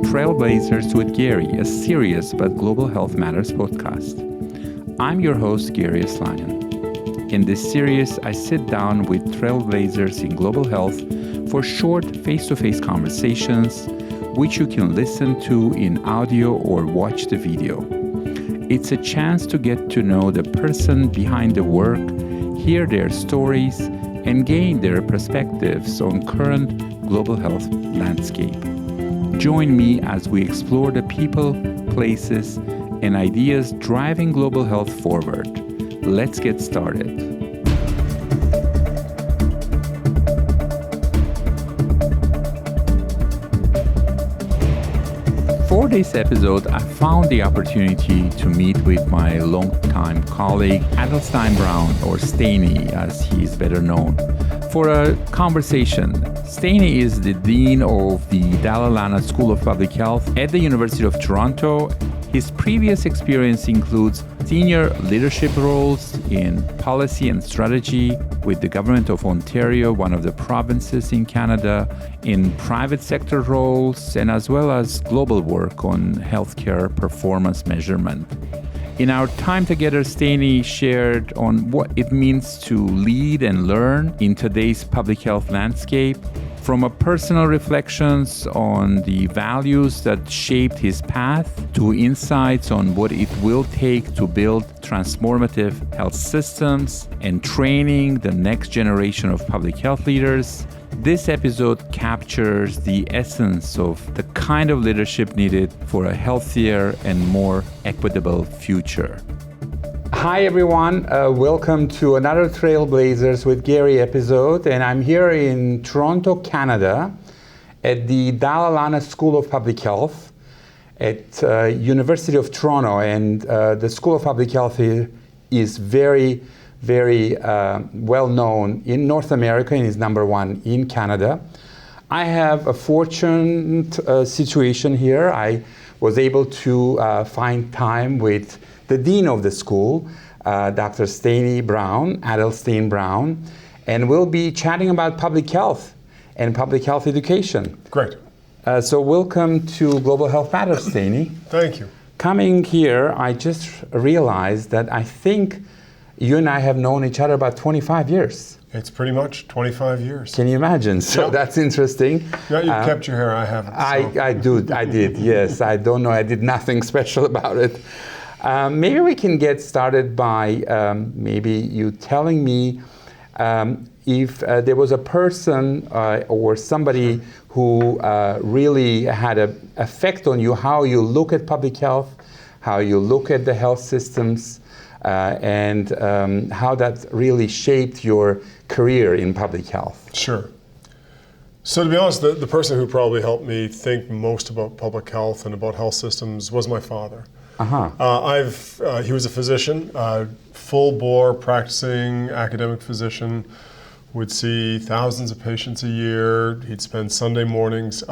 Trailblazers with Garry, a serious but global health matters podcast. I'm your host, Garry Aslanyan. In this series, I sit down with trailblazers in global health for short face-to-face conversations, which you can listen to in audio or watch the video. It's a chance to get to know the person behind the work, hear their stories, and gain their perspectives on current global health landscape. Join me as we explore the people, places, and ideas driving global health forward. Let's get started. For this episode, I found the opportunity to meet with my longtime colleague, Adalsteinn Brown, or Steini, as he is better known, for a conversation. Steini is the Dean of the Dalla School of Public Health at the University of Toronto. His previous experience includes senior leadership roles in policy and strategy with the Government of Ontario, one of the provinces in Canada, in private sector roles, and as well as global work on healthcare performance measurement. In our time together, Steini shared on what it means to lead and learn in today's public health landscape, from a personal reflections on the values that shaped his path to insights on what it will take to build transformative health systems and training the next generation of public health leaders. This episode captures the essence of the kind of leadership needed for a healthier and more equitable future. Hi everyone, welcome to another Trailblazers with Garry episode, and I'm here in Toronto, Canada at the Dalla School of Public Health at University of Toronto, and the School of Public Health here is very well known in North America and is number one in Canada. I have a fortunate situation here. I was able to find time with the Dean of the school, Dr. Steini Brown, Adalsteinn Brown, and we'll be chatting about public health and public health education. Great. So welcome to Global Health Matters, Steini. Thank you. Coming here, I just realized that I think you and I have known each other about 25 years. It's pretty much 25 years. Can you imagine? So Yep. That's interesting. Yeah, you've kept your hair, I haven't. So. I did, yes. I don't know, I did nothing special about it. Maybe we can get started by maybe you telling me if there was a person or somebody who really had an effect on you, how you look at public health, how you look at the health systems, and how that really shaped your career in public health. Sure. So to be honest, the person who probably helped me think most about public health and about health systems was my father. Uh-huh. He was a physician, full-bore practicing academic physician, would see thousands of patients a year. He'd spend Sunday mornings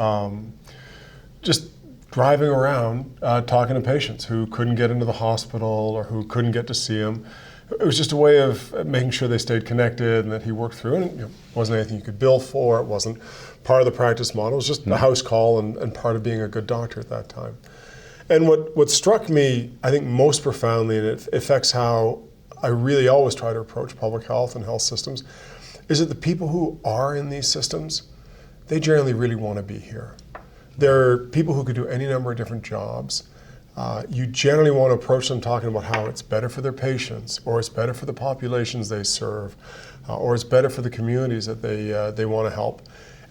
just driving around talking to patients who couldn't get into the hospital or who couldn't get to see him. It was just a way of making sure they stayed connected and that he worked through. And it wasn't anything you could bill for. It wasn't part of the practice model. It was just a house call and part of being a good doctor at that time. And what struck me, I think, most profoundly, and it affects how I really always try to approach public health and health systems, is that the people who are in these systems, they generally really want to be here. They're people who could do any number of different jobs. You generally want to approach them talking about how it's better for their patients, or it's better for the populations they serve, or it's better for the communities that they want to help.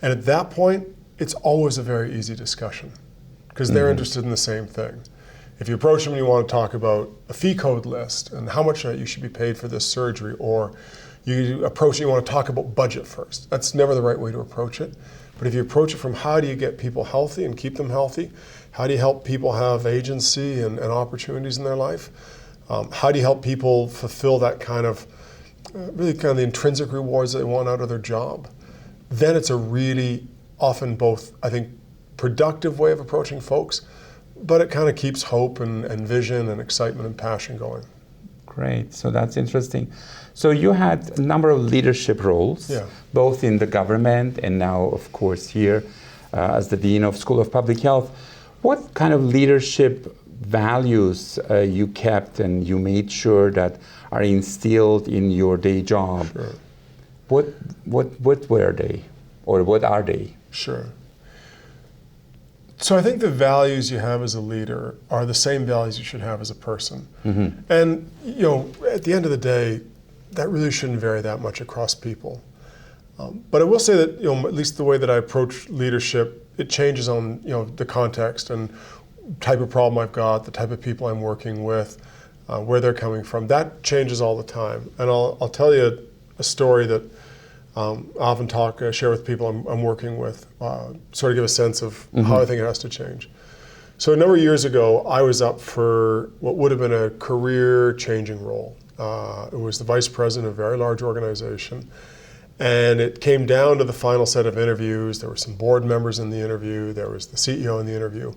And at that point, it's always a very easy discussion, because they're interested in the same thing. If you approach them and you want to talk about a fee code list and how much you should be paid for this surgery, or you approach it, you want to talk about budget first. That's never the right way to approach it. But if you approach it from how do you get people healthy and keep them healthy, how do you help people have agency and opportunities in their life, how do you help people fulfill that kind of, really kind of the intrinsic rewards that they want out of their job, then it's a really often both, I think, productive way of approaching folks, but it kind of keeps hope and vision and excitement and passion going. Great, so that's interesting. So you had a number of leadership roles, both in the government and now, of course, here as the Dean of School of Public Health. What kind of leadership values you kept and you made sure that are instilled in your day job? Sure. What were they, or what are they? Sure. So I think the values you have as a leader are the same values you should have as a person. Mm-hmm. And at the end of the day, that really shouldn't vary that much across people. But I will say that at least the way that I approach leadership, it changes on the context and type of problem I've got, the type of people I'm working with, where they're coming from. That changes all the time. And I'll tell you a story that I often share with people I'm working with, sort of give a sense of how I think it has to change. So a number of years ago, I was up for what would have been a career-changing role. It was the vice president of a very large organization. And it came down to the final set of interviews. There were some board members in the interview. There was the CEO in the interview.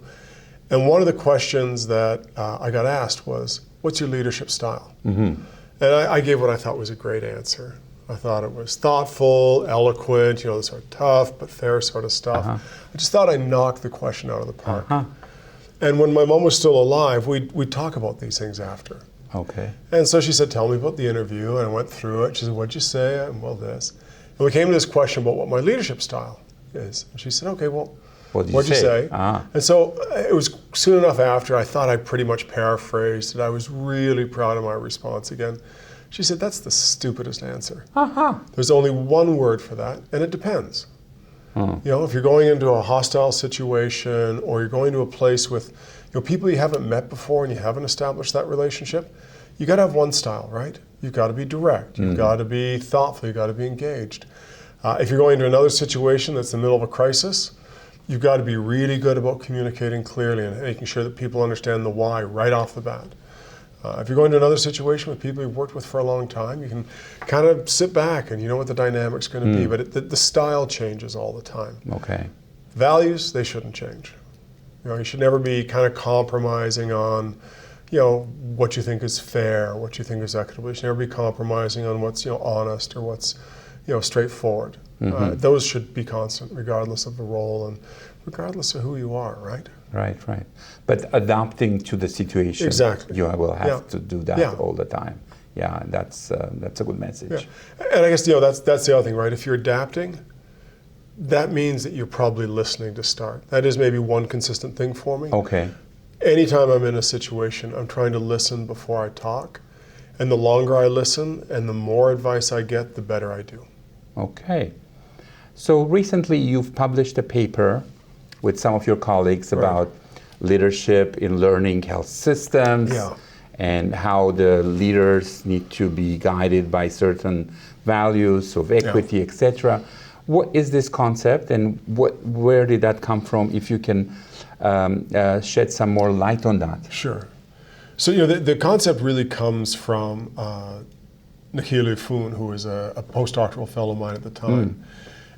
And one of the questions that I got asked was, what's your leadership style? Mm-hmm. And I gave what I thought was a great answer. I thought it was thoughtful, eloquent, the sort of tough but fair sort of stuff. Uh-huh. I just thought I knocked the question out of the park. Uh-huh. And when my mom was still alive, we'd talk about these things after. Okay. And so she said, tell me about the interview. And I went through it. She said, what'd you say? And well, this. And we came to this question about what my leadership style is. And she said, okay, well, what'd you say? Uh-huh. And so it was soon enough after, I thought I pretty much paraphrased it. I was really proud of my response again. She said, that's the stupidest answer. Uh-huh. There's only one word for that, and it depends. If you're going into a hostile situation or you're going to a place with people you haven't met before and you haven't established that relationship, you got to have one style, right? You've got to be direct. You've got to be thoughtful. You've got to be engaged. If you're going to another situation that's in the middle of a crisis, you've got to be really good about communicating clearly and making sure that people understand the why right off the bat. If you're going to another situation with people you've worked with for a long time, you can kind of sit back and you know what the dynamic's going to be, but the style changes all the time. Okay. Values, they shouldn't change. You should never be kind of compromising on, what you think is fair, what you think is equitable. You should never be compromising on what's, honest or what's, straightforward. Mm-hmm. Those should be constant, regardless of the role and regardless of who you are, right? Right. But adapting to the situation. Exactly. You will have to do that all the time. Yeah, that's a good message. Yeah. And I guess that's the other thing, right? If you're adapting, that means that you're probably listening to start. That is maybe one consistent thing for me. Okay. Anytime I'm in a situation, I'm trying to listen before I talk. And the longer I listen and the more advice I get, the better I do. Okay. So recently you've published a paper with some of your colleagues about leadership in learning health systems and how the leaders need to be guided by certain values of equity, etc. What is this concept and where did that come from, if you can shed some more light on that? Sure. So the concept really comes from Nikia Foon, who was a postdoctoral fellow of mine at the time.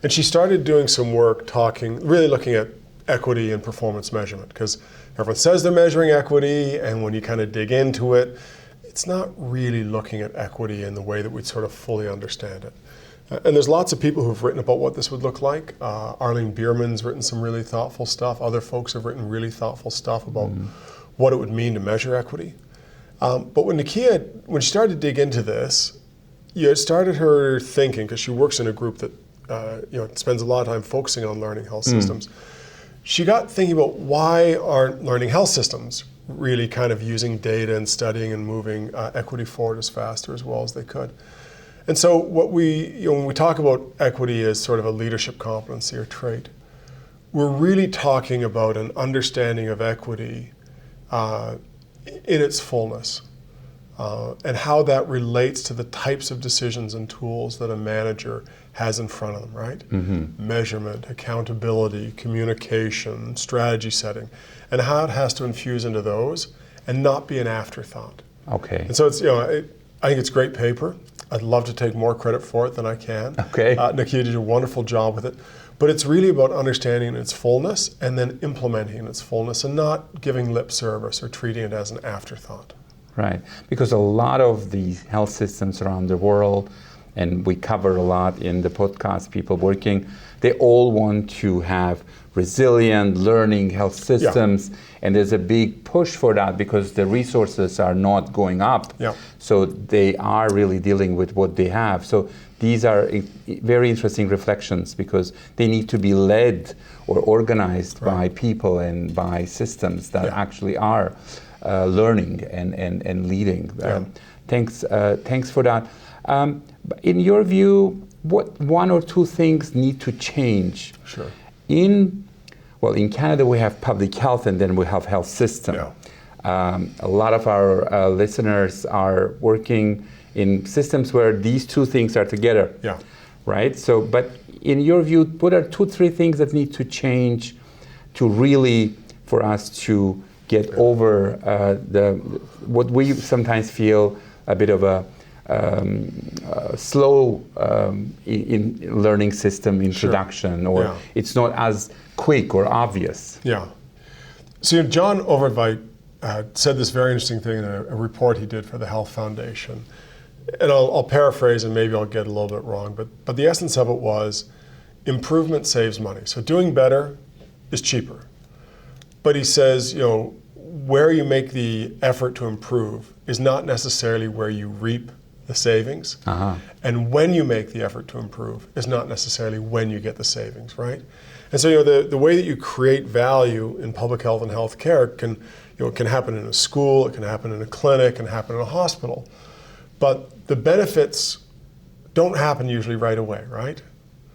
And she started doing some work really looking at equity and performance measurement, because everyone says they're measuring equity, and when you kind of dig into it, it's not really looking at equity in the way that we'd sort of fully understand it. And there's lots of people who've written about what this would look like. Arlene Bierman's written some really thoughtful stuff. Other folks have written really thoughtful stuff about what it would mean to measure equity. But when she started to dig into this, it started her thinking, because she works in a group that spends a lot of time focusing on learning health systems. She got thinking about why aren't learning health systems really kind of using data and studying and moving equity forward as fast or as well as they could. And so when we talk about equity as sort of a leadership competency or trait, we're really talking about an understanding of equity in its fullness and how that relates to the types of decisions and tools that a manager has in front of them, right? Mm-hmm. Measurement, accountability, communication, strategy setting, and how it has to infuse into those and not be an afterthought. Okay. And so it's, I think it's great paper. I'd love to take more credit for it than I can. Okay. Nikia did a wonderful job with it. But it's really about understanding its fullness and then implementing its fullness and not giving lip service or treating it as an afterthought. Right, because a lot of the health systems around the world, and we cover a lot in the podcast, people working, they all want to have resilient learning health systems, and there's a big push for that because the resources are not going up. So they are really dealing with what they have. So these are very interesting reflections because they need to be led or organized by people and by systems that actually are learning and leading. Thanks for that. In your view, what one or two things need to change? In Canada we have public health and then we have health system. A lot of our listeners are working in systems where these two things are together. Right? So, but in your view, what are 2-3 things that need to change to really, for us to get over what we sometimes feel a bit of a slow in learning system introduction, or it's not as quick or obvious. So John Overtveit said this very interesting thing in a report he did for the Health Foundation. And I'll paraphrase and maybe I'll get a little bit wrong, but the essence of it was improvement saves money. So doing better is cheaper. But he says, where you make the effort to improve is not necessarily where you reap the savings. And when you make the effort to improve is not necessarily when you get the savings, right? And so the way that you create value in public health and healthcare can happen in a school, it can happen in a clinic, it can happen in a hospital. But the benefits don't happen usually right away, right?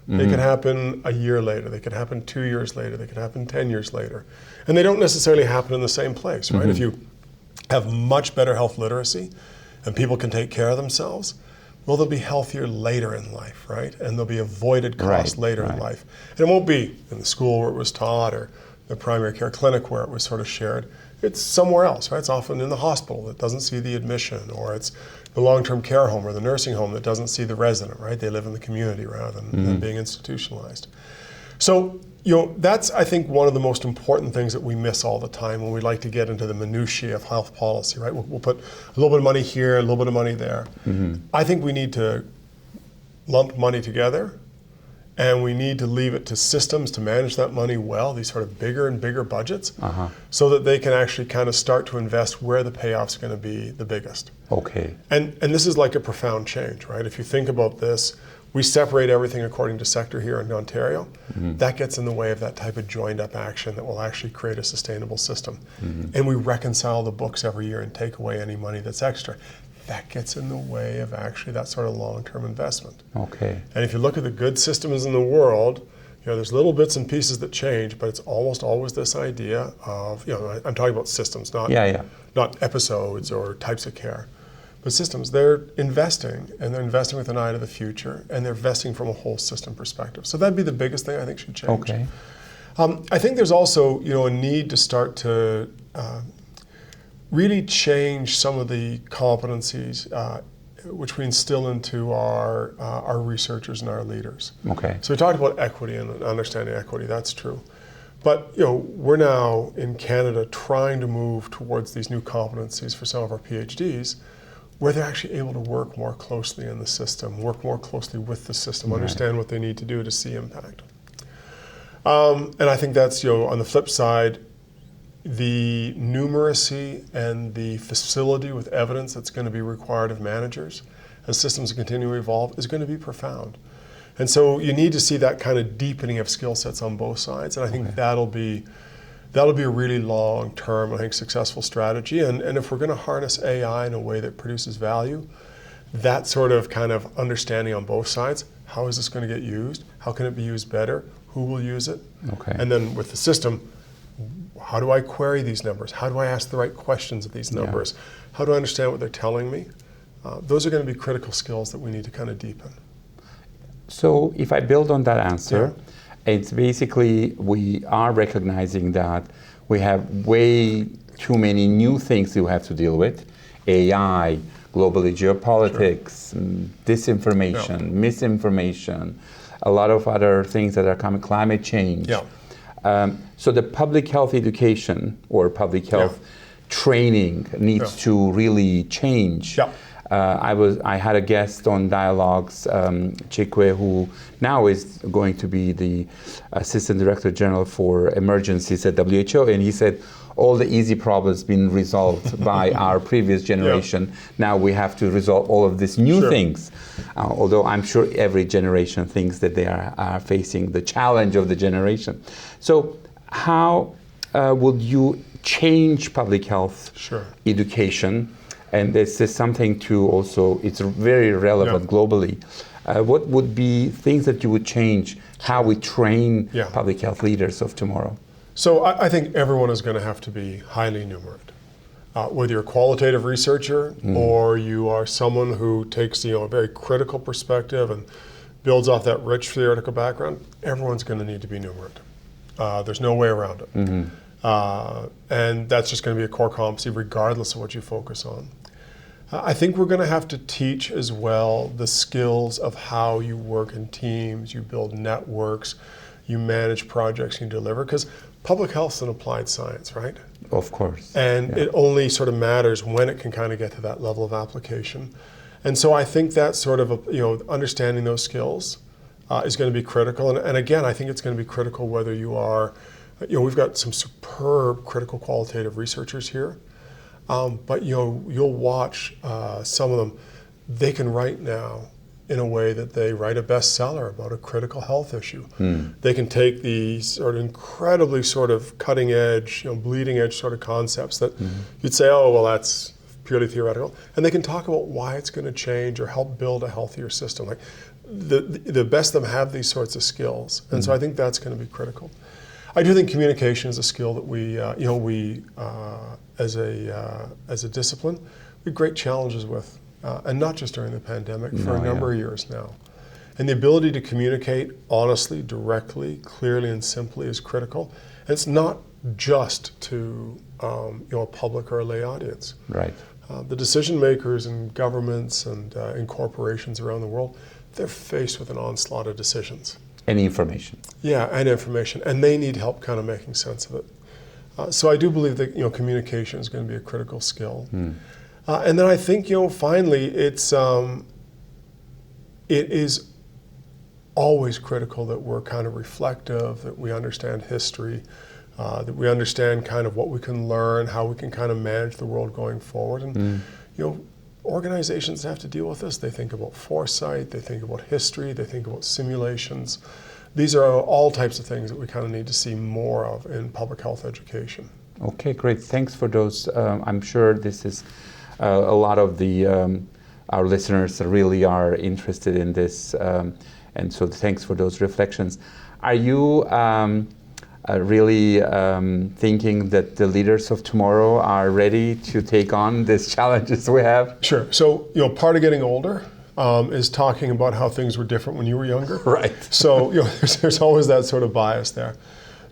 They could happen a year later, they could happen 2 years later, they could happen 10 years later. And they don't necessarily happen in the same place, right? If you have much better health literacy and people can take care of themselves, well, they'll be healthier later in life, right? And there'll be avoided costs later in life. And it won't be in the school where it was taught or the primary care clinic where it was sort of shared. It's somewhere else, right? It's often in the hospital that doesn't see the admission, or it's the long-term care home or the nursing home that doesn't see the resident, right? They live in the community rather than being institutionalized. So, that's, I think, one of the most important things that we miss all the time when we like to get into the minutiae of health policy, right? We'll put a little bit of money here, a little bit of money there. I think we need to lump money together, and we need to leave it to systems to manage that money well, these sort of bigger and bigger budgets, so that they can actually kind of start to invest where the payoff's going to be the biggest. And this is like a profound change, right? If you think about this, we separate everything according to sector here in Ontario. That gets in the way of that type of joined up action that will actually create a sustainable system. And we reconcile the books every year and take away any money that's extra. That gets in the way of actually that sort of long-term investment. And if you look at the good systems in the world, there's little bits and pieces that change, but it's almost always this idea of, I'm talking about systems, not episodes or types of care, but systems. They're investing, and they're investing with an eye to the future, and they're investing from a whole system perspective. So that'd be the biggest thing I think should change. I think there's also, a need to start to really change some of the competencies which we instill into our researchers and our leaders. So we talked about equity and understanding equity, that's true. But we're now in Canada trying to move towards these new competencies for some of our PhDs where they're actually able to work more closely in the system, work more closely with the system, understand what they need to do to see impact. And I think that's, on the flip side, the numeracy and the facility with evidence that's going to be required of managers as systems continue to evolve is going to be profound. And so you need to see that kind of deepening of skill sets on both sides. And I think that'll be a really long-term, I think, successful strategy. And if we're going to harness AI in a way that produces value, that sort of kind of understanding on both sides, how is this going to get used? How can it be used better? Who will use it? And then with the system, how do I query these numbers? How do I ask the right questions of these numbers? How do I understand what they're telling me? Those are going to be critical skills that we need to kind of deepen. So if I build on that answer, it's basically we are recognizing that we have way too many new things we have to deal with. AI, globally geopolitics, disinformation, misinformation, a lot of other things that are coming, climate change. So the public health education or public health training needs to really change. I had a guest on Dialogues, Chikwe, who now is going to be the Assistant Director General for Emergencies at WHO, and he said all the easy problems been resolved by our previous generation. Yeah. Now we have to resolve all of these new things. Although I'm sure every generation thinks that they are facing the challenge of the generation. So how would you change public health education? And this is something to also, it's very relevant globally. What would be things that you would change, how we train public health leaders of tomorrow? So I think everyone is going to have to be highly numerate. Whether you're a qualitative researcher or you are someone who takes a very critical perspective and builds off that rich theoretical background, everyone's going to need to be numerate. There's no way around it. And that's just going to be a core competency regardless of what you focus on. I think we're going to have to teach as well the skills of how you work in teams, you build networks, you manage projects, you deliver, because public health is an applied science, right? Of course. And it only sort of matters when it can kind of get to that level of application. And so I think that sort of, understanding those skills is going to be critical. And again, I think it's going to be critical whether you are, we've got some superb critical qualitative researchers here. But you'll watch some of them, they can write now in a way that they write a bestseller about a critical health issue. They can take these sort of incredibly sort of cutting edge, bleeding edge sort of concepts that you'd say, oh, well, that's purely theoretical. And they can talk about why it's going to change or help build a healthier system. Like the best of them have these sorts of skills. And so I think that's going to be critical. I do think communication is a skill that we as a discipline, we have great challenges with, and not just during the pandemic, for a number of years now. And the ability to communicate honestly, directly, clearly, and simply is critical. And it's not just to a public or a lay audience. Right. The decision makers in governments and in corporations around the world, they're faced with an onslaught of decisions. And information. Yeah, and information, and they need help kind of making sense of it. So I do believe that communication is going to be a critical skill. And then I think finally it is always critical that we're kind of reflective, that we understand history, that we understand kind of what we can learn, how we can kind of manage the world going forward. And organizations have to deal with this. They think about foresight, they think about history, they think about simulations. These are all types of things that we kind of need to see more of in public health education. Okay, great. Thanks for those. I'm sure this is a lot of our listeners really are interested in this, and so thanks for those reflections. Are you really thinking that the leaders of tomorrow are ready to take on these challenges we have? Sure. So, part of getting older is talking about how things were different when you were younger. Right. So, there's always that sort of bias there.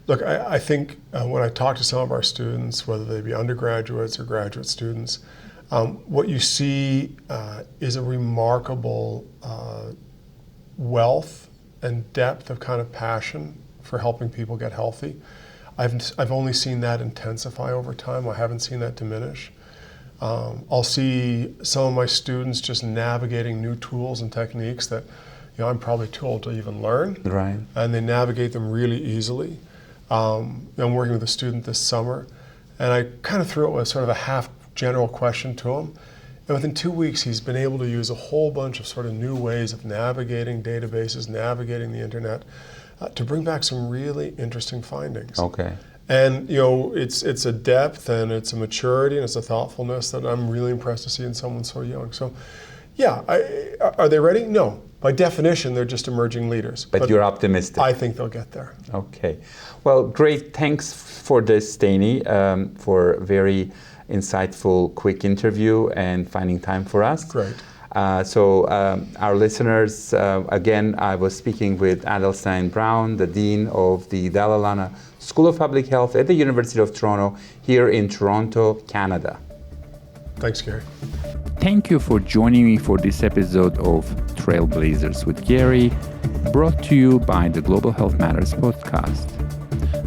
Look, I think when I talk to some of our students, whether they be undergraduates or graduate students, what you see is a remarkable wealth and depth of kind of passion for helping people get healthy. I've only seen that intensify over time. I haven't seen that diminish. I'll see some of my students just navigating new tools and techniques that I'm probably too old to even learn. Right. And they navigate them really easily. I'm working with a student this summer, and I kind of threw it with sort of a half general question to him. And within 2 weeks, he's been able to use a whole bunch of sort of new ways of navigating databases, navigating the internet, to bring back some really interesting findings. Okay. And it's a depth and it's a maturity and it's a thoughtfulness that I'm really impressed to see in someone so young. So, yeah, are they ready? No. By definition, they're just emerging leaders. But you're optimistic. I think they'll get there. Okay. Well, great. Thanks for this, Steini, for a very insightful, quick interview and finding time for us. Great. So our listeners, again, I was speaking with Adalsteinn Brown, the Dean of the Dalla School of Public Health at the University of Toronto, here in Toronto, Canada. Thanks, Gary. Thank you for joining me for this episode of Trailblazers with Gary, brought to you by the Global Health Matters podcast.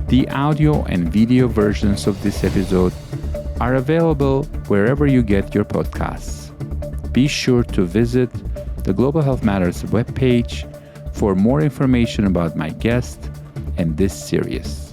The audio and video versions of this episode are available wherever you get your podcasts. be sure to visit the Global Health Matters webpage for more information about my guest and this series.